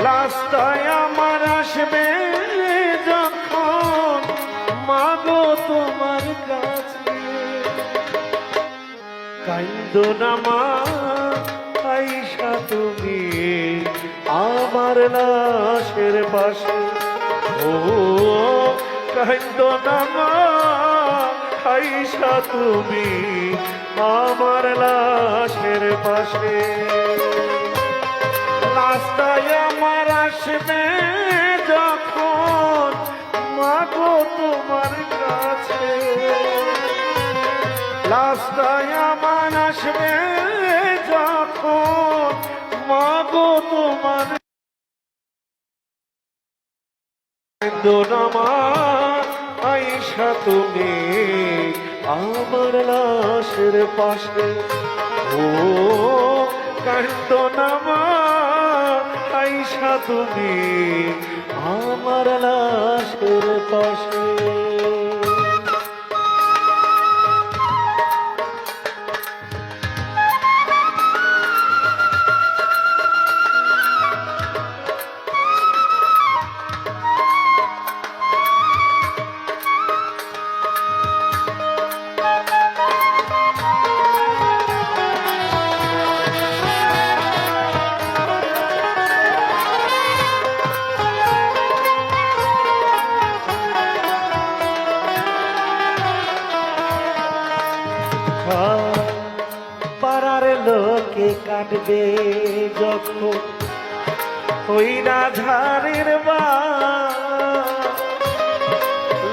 রাস্তায় আমার আসবে যখন মাগো তোমার কাছে, কাইন্দো না মা আইসা তুমি আমার লাশের পাশে। ও কাইন্দো না মা আইসা তুমি আমার লাশের পাশে। রাস্তায় আমার আসবে যখন মাগো তোমার কাছে, রাস্তায় আমার আসবে যখন মাগো তোমার দোনামা আইসা তুমি আমার লাশের পাশে। ও কান্দনামা আইসা তুমি আমার লাশের পাশে। পাড়ার লোকে কাটবে যখন ওই রাধারের বা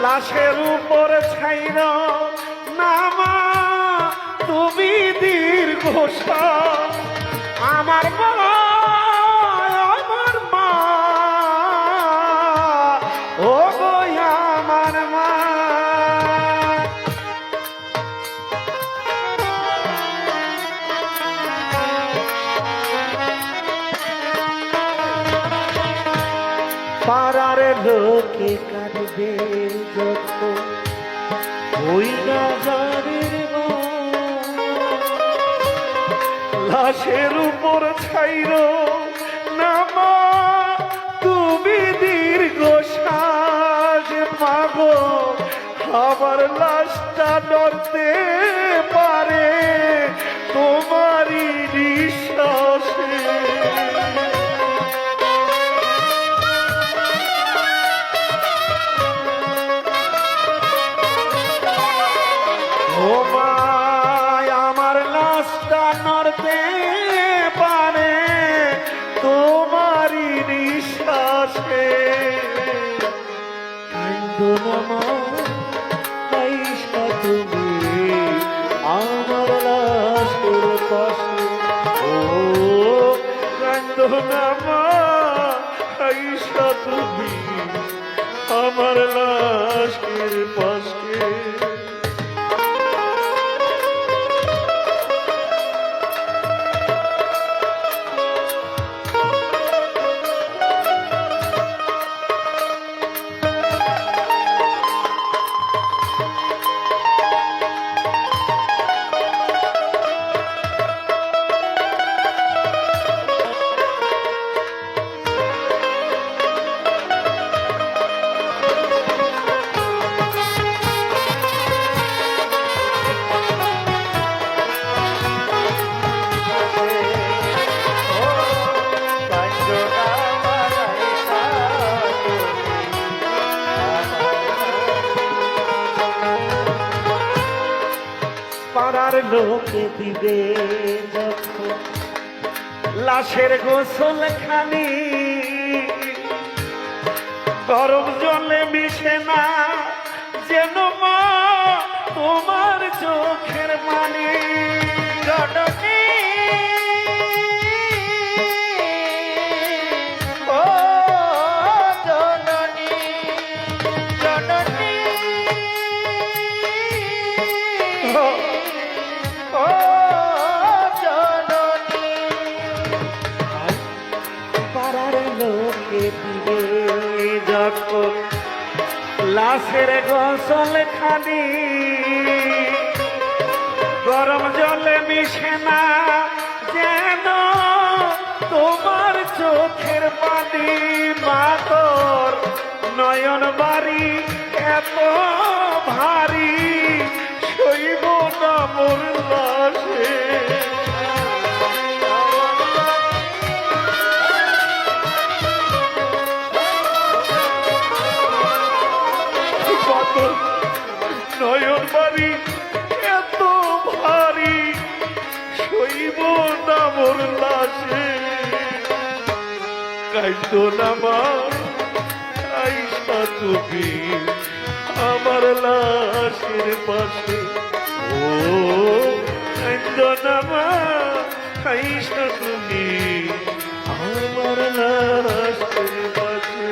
লাশের উপর ছাইর নামা তুমি দীর্ঘশ্বাস আমার মা আমার মা ও গো আমার মা। পাড়ার লোকে কাটবে যখন ওই রাজারের লাশের উপর ছাইর নামা তুমি দীর্ঘশ্বাস মাগো আমার লাশটা নড়তে পারে তোমারই নিঃশ্বাসে। ও মা আমার লাশটা নড়তে পারে তোমারই নিঃশ্বাসে। কান্দো না মা আইসা তুমি আমার লাশের পাশে। ও কান্দো না মা আইসা তুমি আমার লাশের পাশে। পাড়ার লোকে দিবে যখন লাশের গোসল খানি গরম জলে মিশে না যেন মা তোমার চোখের পানি। জননী ও জননী জননী ও জননী। পাড়ার লোকে দিবে যখন লাশের গোসল খানি গরম জলে মিশে না যেন তোমার চোখের পানি মাতর নয়ন বাড়ি এত ভারী শৈব না মোর লাশে নয়ন বাড়ি এত ভারী শৈব না মোর লাশে কাইতো নামা আইসা তুমি আমার লাশের পাশে ও কাইতো নামা আইসা তুমি আমার লাশের পাশে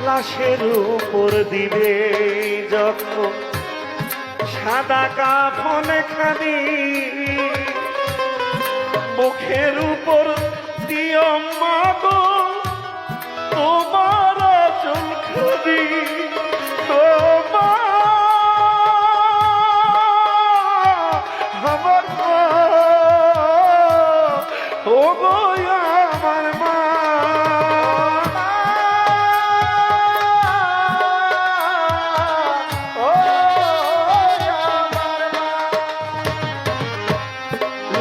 লাশের উপর দিবে যখন সাদা কাফন খানি মুখের উপর দিও মাগো তোমার চুল খানি আমার মা ও গো আমার মা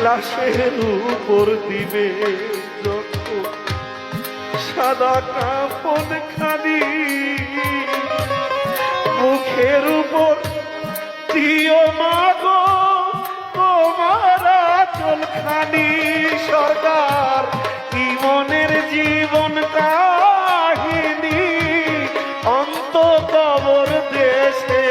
লাশের উপর দিবে যখন সাদা কাফন খানি মুখের উপর দিও মাগো তোমার চুল খানি সরকার জীবনের জীবন কাহিনী অন্ত কবর দেশে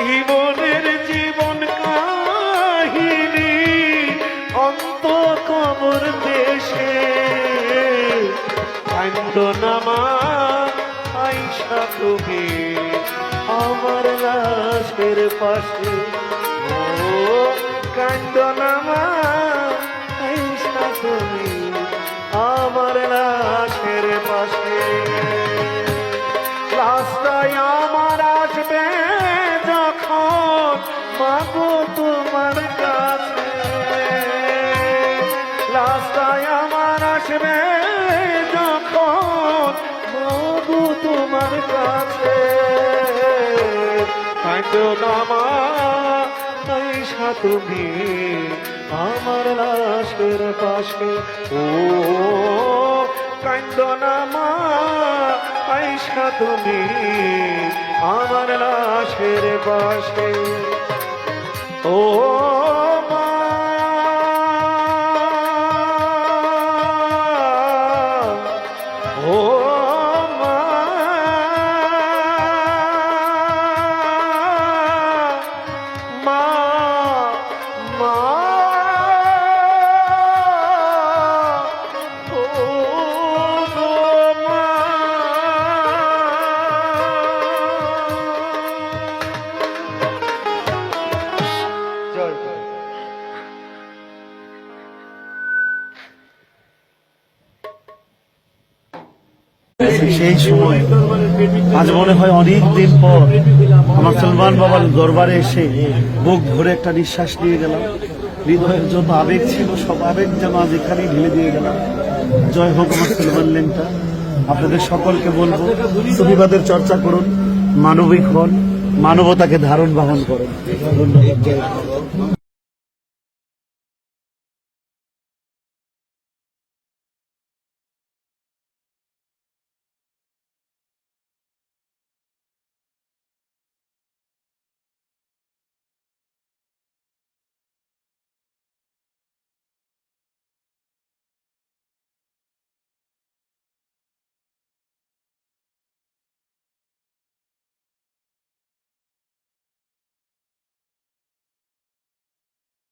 জীবনের জীবন কাহিনী অন্ত কবর দেশে কান্দনামা আইসা তুমি আমার লাশের পাশে ও কান্দনামা আইসা তুমি আমার লাশের পাশে রাস্তায় আমার আসবে যখন মাগো তোমার কাছে রাস্তায় আমার আসবে যখন মাগো তোমার কাছে কান্দনামা আইসা তুমি আমার লাশের পাশে ও কান্দনামা আইসা তুমি আমার লাশের পাশে ও মা ও মা মা মা ও মা জয় সেই সময় আজ মনে হয় অনেক দিন পর আমার সলমান বাবার দরবারে এসে বুক ভরে একটা নিঃশ্বাস নিয়ে গেলাম। হৃদয়ের যত আবেগ ছিল সব আবেগ যেন আজ এখানেই ঢেলে দিয়ে গেলাম। জয় হোক আমার সলমান লেংটা। আপনাদের সকলকে বলবো সুফিবাদের চর্চা করুন, মানবিক হন, মানবতাকে ধারণ বহন করুন। ধন্যবাদ।